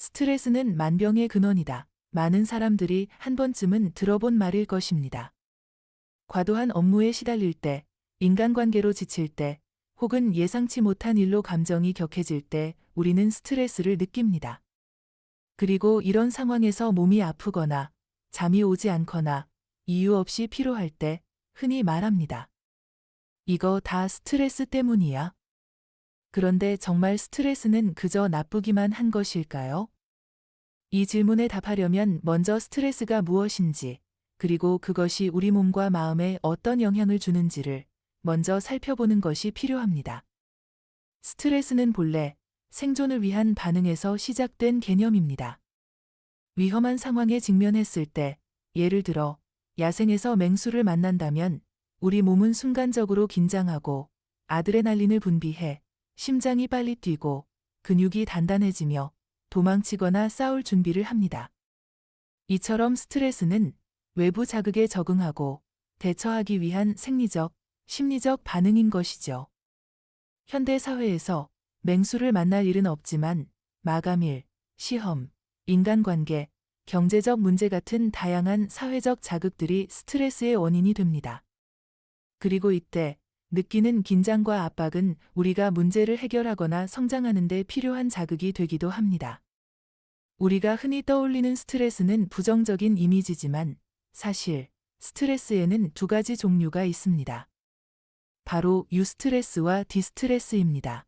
스트레스는 만병의 근원이다. 많은 사람들이 한 번쯤은 들어본 말일 것입니다. 과도한 업무에 시달릴 때, 인간관계로 지칠 때, 혹은 예상치 못한 일로 감정이 격해질 때 우리는 스트레스를 느낍니다. 그리고 이런 상황에서 몸이 아프거나 잠이 오지 않거나 이유 없이 피로할 때 흔히 말합니다. 이거 다 스트레스 때문이야. 그런데 정말 스트레스는 그저 나쁘기만 한 것일까요? 이 질문에 답하려면 먼저 스트레스가 무엇인지, 그리고 그것이 우리 몸과 마음에 어떤 영향을 주는지를 먼저 살펴보는 것이 필요합니다. 스트레스는 본래 생존을 위한 반응에서 시작된 개념입니다. 위험한 상황에 직면했을 때, 예를 들어 야생에서 맹수를 만난다면 우리 몸은 순간적으로 긴장하고 아드레날린을 분비해 심장이 빨리 뛰고 근육이 단단해지며 도망치거나 싸울 준비를 합니다. 이처럼 스트레스는 외부 자극에 적응하고 대처하기 위한 생리적, 심리적 반응인 것이죠. 현대 사회에서 맹수를 만날 일은 없지만 마감일, 시험, 인간관계, 경제적 문제 같은 다양한 사회적 자극들이 스트레스의 원인이 됩니다. 그리고 이때 느끼는 긴장과 압박은 우리가 문제를 해결하거나 성장하는 데 필요한 자극이 되기도 합니다. 우리가 흔히 떠올리는 스트레스는 부정적인 이미지지만 사실 스트레스에는 두 가지 종류가 있습니다. 바로 유스트레스와 디스트레스입니다.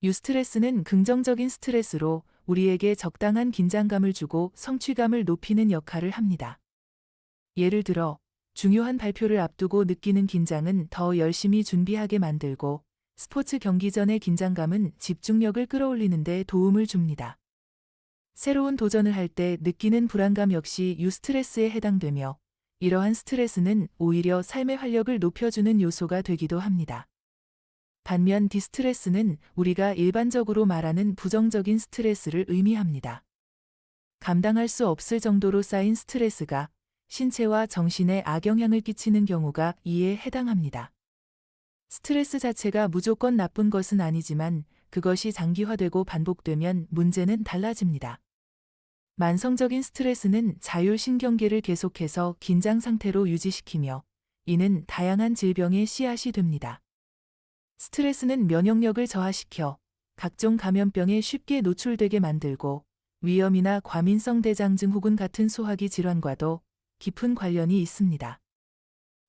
유스트레스는 긍정적인 스트레스로 우리에게 적당한 긴장감을 주고 성취감을 높이는 역할을 합니다. 예를 들어 중요한 발표를 앞두고 느끼는 긴장은 더 열심히 준비하게 만들고 스포츠 경기 전의 긴장감은 집중력을 끌어올리는 데 도움을 줍니다. 새로운 도전을 할 때 느끼는 불안감 역시 유스트레스에 해당되며 이러한 스트레스는 오히려 삶의 활력을 높여주는 요소가 되기도 합니다. 반면 디스트레스는 우리가 일반적으로 말하는 부정적인 스트레스를 의미합니다. 감당할 수 없을 정도로 쌓인 스트레스가 신체와 정신에 악영향을 끼치는 경우가 이에 해당합니다. 스트레스 자체가 무조건 나쁜 것은 아니지만 그것이 장기화되고 반복되면 문제는 달라집니다. 만성적인 스트레스는 자율신경계를 계속해서 긴장 상태로 유지시키며 이는 다양한 질병의 씨앗이 됩니다. 스트레스는 면역력을 저하시켜 각종 감염병에 쉽게 노출되게 만들고 위염이나 과민성 대장증 후군 같은 소화기 질환과도 깊은 관련이 있습니다.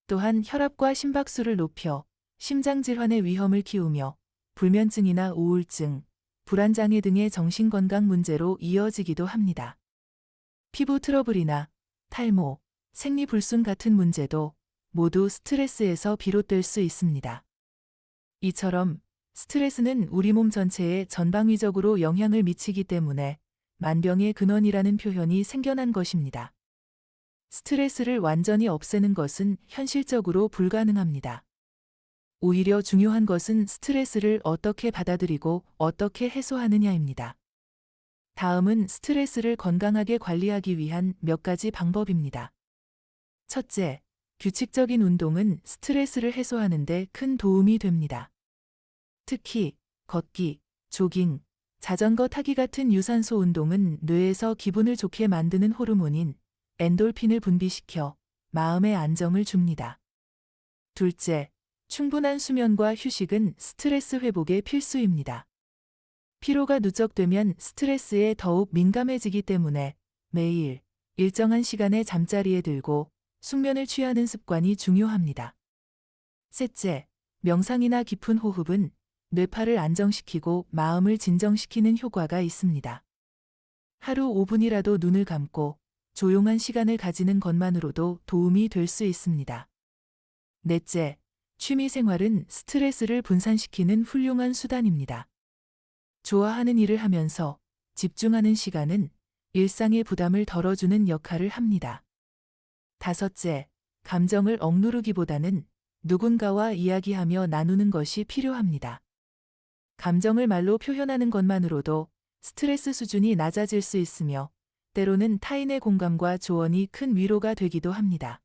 또한 혈압과 심박수를 높여 심장질환의 위험을 키우며 불면증이나 우울증, 불안장애 등의 정신건강 문제로 이어지기도 합니다. 피부 트러블이나 탈모, 생리불순 같은 문제도 모두 스트레스에서 비롯될 수 있습니다. 이처럼 스트레스는 우리 몸 전체에 전방위적으로 영향을 미치기 때문에 만병의 근원이라는 표현이 생겨난 것입니다. 스트레스를 완전히 없애는 것은 현실적으로 불가능합니다. 오히려 중요한 것은 스트레스를 어떻게 받아들이고 어떻게 해소하느냐입니다. 다음은 스트레스를 건강하게 관리하기 위한 몇 가지 방법입니다. 첫째, 규칙적인 운동은 스트레스를 해소하는 데 큰 도움이 됩니다. 특히 걷기, 조깅, 자전거 타기 같은 유산소 운동은 뇌에서 기분을 좋게 만드는 호르몬인 엔돌핀을 분비시켜 마음의 안정을 줍니다. 둘째, 충분한 수면과 휴식은 스트레스 회복의 필수입니다. 피로가 누적되면 스트레스에 더욱 민감해지기 때문에 매일 일정한 시간에 잠자리에 들고 숙면을 취하는 습관이 중요합니다. 셋째, 명상이나 깊은 호흡은 뇌파를 안정시키고 마음을 진정시키는 효과가 있습니다. 하루 5분이라도 눈을 감고 조용한 시간을 가지는 것만으로도 도움이 될 수 있습니다. 넷째, 취미 생활은 스트레스를 분산시키는 훌륭한 수단입니다. 좋아하는 일을 하면서 집중하는 시간은 일상의 부담을 덜어주는 역할을 합니다. 다섯째, 감정을 억누르기보다는 누군가와 이야기하며 나누는 것이 필요합니다. 감정을 말로 표현하는 것만으로도 스트레스 수준이 낮아질 수 있으며 때로는 타인의 공감과 조언이 큰 위로가 되기도 합니다.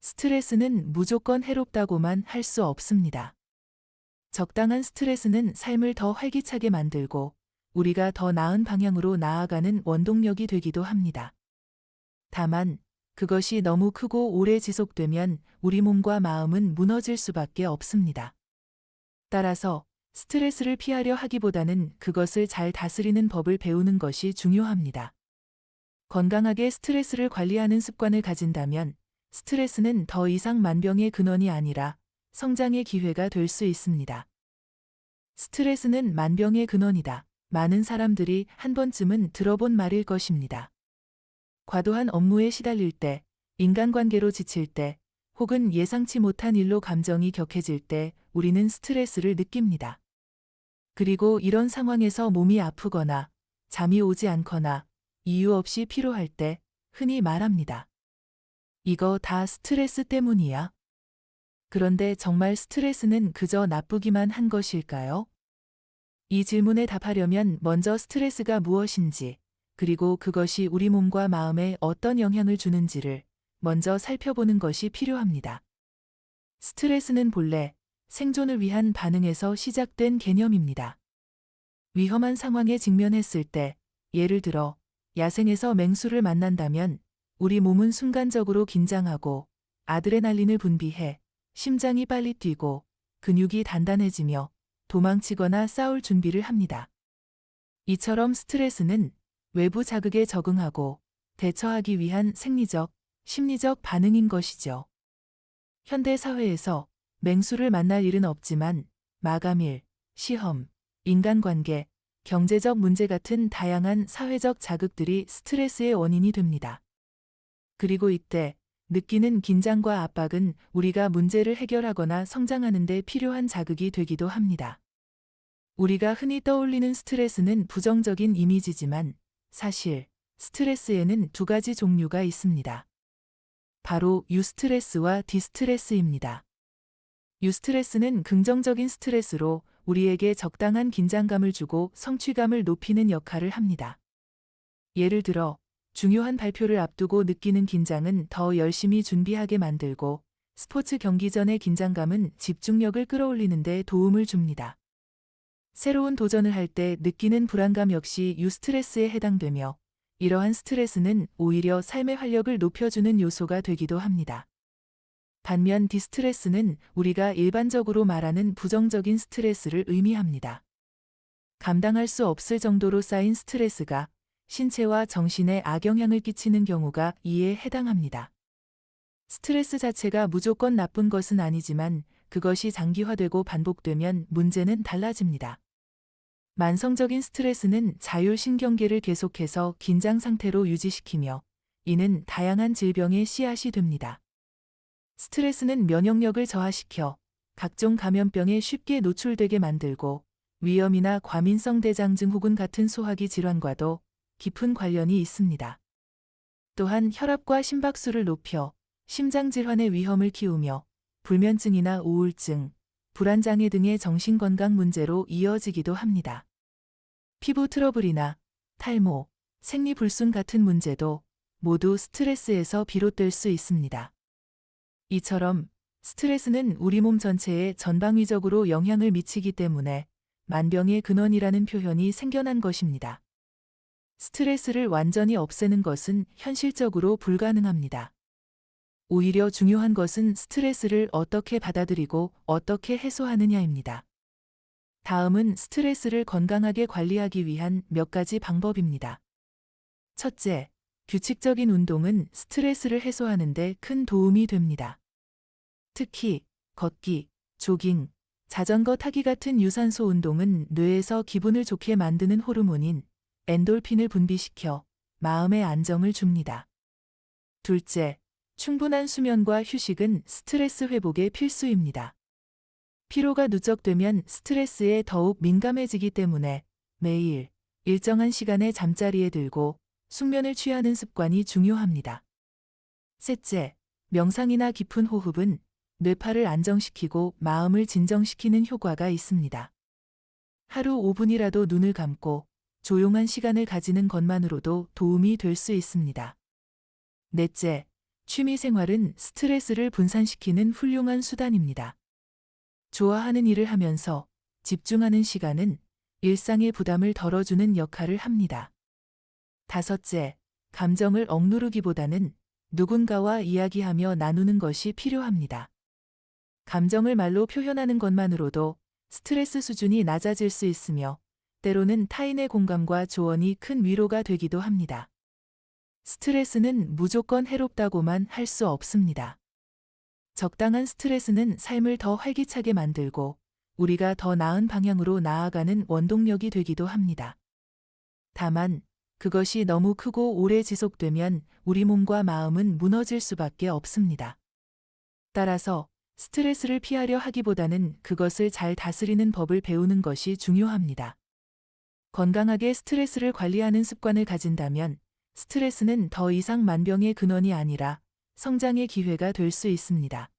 스트레스는 무조건 해롭다고만 할 수 없습니다. 적당한 스트레스는 삶을 더 활기차게 만들고 우리가 더 나은 방향으로 나아가는 원동력이 되기도 합니다. 다만, 그것이 너무 크고 오래 지속되면 우리 몸과 마음은 무너질 수밖에 없습니다. 따라서 스트레스를 피하려 하기보다는 그것을 잘 다스리는 법을 배우는 것이 중요합니다. 건강하게 스트레스를 관리하는 습관을 가진다면 스트레스는 더 이상 만병의 근원이 아니라 성장의 기회가 될 수 있습니다. 스트레스는 만병의 근원이다. 많은 사람들이 한 번쯤은 들어본 말일 것입니다. 과도한 업무에 시달릴 때, 인간관계로 지칠 때, 혹은 예상치 못한 일로 감정이 격해질 때 우리는 스트레스를 느낍니다. 그리고 이런 상황에서 몸이 아프거나 잠이 오지 않거나 이유 없이 피로할 때 흔히 말합니다. 이거 다 스트레스 때문이야. 그런데 정말 스트레스는 그저 나쁘기만 한 것일까요? 이 질문에 답하려면 먼저 스트레스가 무엇인지, 그리고 그것이 우리 몸과 마음에 어떤 영향을 주는지를 먼저 살펴보는 것이 필요합니다. 스트레스는 본래 생존을 위한 반응에서 시작된 개념입니다. 위험한 상황에 직면했을 때, 예를 들어 야생에서 맹수를 만난다면 우리 몸은 순간적으로 긴장하고 아드레날린을 분비해 심장이 빨리 뛰고 근육이 단단해지며 도망치거나 싸울 준비를 합니다. 이처럼 스트레스는 외부 자극에 적응하고 대처하기 위한 생리적, 심리적 반응인 것이죠. 현대 사회에서 맹수를 만날 일은 없지만 마감일, 시험, 인간관계, 경제적 문제 같은 다양한 사회적 자극들이 스트레스의 원인이 됩니다. 그리고 이때 느끼는 긴장과 압박은 우리가 문제를 해결하거나 성장하는 데 필요한 자극이 되기도 합니다. 우리가 흔히 떠올리는 스트레스는 부정적인 이미지지만 사실 스트레스에는 두 가지 종류가 있습니다. 바로 유스트레스와 디스트레스입니다. 유스트레스는 긍정적인 스트레스로 우리에게 적당한 긴장감을 주고 성취감을 높이는 역할을 합니다. 예를 들어 중요한 발표를 앞두고 느끼는 긴장은 더 열심히 준비하게 만들고 스포츠 경기 전의 긴장감은 집중력을 끌어올리는 데 도움을 줍니다. 새로운 도전을 할 때 느끼는 불안감 역시 유스트레스에 해당되며 이러한 스트레스는 오히려 삶의 활력을 높여주는 요소가 되기도 합니다. 반면 디스트레스는 우리가 일반적으로 말하는 부정적인 스트레스를 의미합니다. 감당할 수 없을 정도로 쌓인 스트레스가 신체와 정신에 악영향을 끼치는 경우가 이에 해당합니다. 스트레스 자체가 무조건 나쁜 것은 아니지만 그것이 장기화되고 반복되면 문제는 달라집니다. 만성적인 스트레스는 자율신경계를 계속해서 긴장 상태로 유지시키며 이는 다양한 질병의 씨앗이 됩니다. 스트레스는 면역력을 저하시켜 각종 감염병에 쉽게 노출되게 만들고 위염이나 과민성 대장증 혹은 같은 소화기 질환과도 깊은 관련이 있습니다. 또한 혈압과 심박수를 높여 심장질환의 위험을 키우며 불면증이나 우울증, 불안장애 등의 정신건강 문제로 이어지기도 합니다. 피부 트러블이나 탈모, 생리불순 같은 문제도 모두 스트레스에서 비롯될 수 있습니다. 이처럼 스트레스는 우리 몸 전체에 전방위적으로 영향을 미치기 때문에 만병의 근원이라는 표현이 생겨난 것입니다. 스트레스를 완전히 없애는 것은 현실적으로 불가능합니다. 오히려 중요한 것은 스트레스를 어떻게 받아들이고 어떻게 해소하느냐입니다. 다음은 스트레스를 건강하게 관리하기 위한 몇 가지 방법입니다. 첫째, 규칙적인 운동은 스트레스를 해소하는 데 큰 도움이 됩니다. 특히 걷기, 조깅, 자전거 타기 같은 유산소 운동은 뇌에서 기분을 좋게 만드는 호르몬인 엔돌핀을 분비시켜 마음의 안정을 줍니다. 둘째, 충분한 수면과 휴식은 스트레스 회복에 필수입니다. 피로가 누적되면 스트레스에 더욱 민감해지기 때문에 매일 일정한 시간에 잠자리에 들고 숙면을 취하는 습관이 중요합니다. 셋째, 명상이나 깊은 호흡은 뇌파를 안정시키고 마음을 진정시키는 효과가 있습니다. 하루 5분이라도 눈을 감고 조용한 시간을 가지는 것만으로도 도움이 될 수 있습니다. 넷째, 취미 생활은 스트레스를 분산시키는 훌륭한 수단입니다. 좋아하는 일을 하면서 집중하는 시간은 일상의 부담을 덜어주는 역할을 합니다. 다섯째, 감정을 억누르기보다는 누군가와 이야기하며 나누는 것이 필요합니다. 감정을 말로 표현하는 것만으로도 스트레스 수준이 낮아질 수 있으며 때로는 타인의 공감과 조언이 큰 위로가 되기도 합니다. 스트레스는 무조건 해롭다고만 할 수 없습니다. 적당한 스트레스는 삶을 더 활기차게 만들고 우리가 더 나은 방향으로 나아가는 원동력이 되기도 합니다. 다만 그것이 너무 크고 오래 지속되면 우리 몸과 마음은 무너질 수밖에 없습니다. 따라서 스트레스를 피하려 하기보다는 그것을 잘 다스리는 법을 배우는 것이 중요합니다. 건강하게 스트레스를 관리하는 습관을 가진다면 스트레스는 더 이상 만병의 근원이 아니라 성장의 기회가 될 수 있습니다.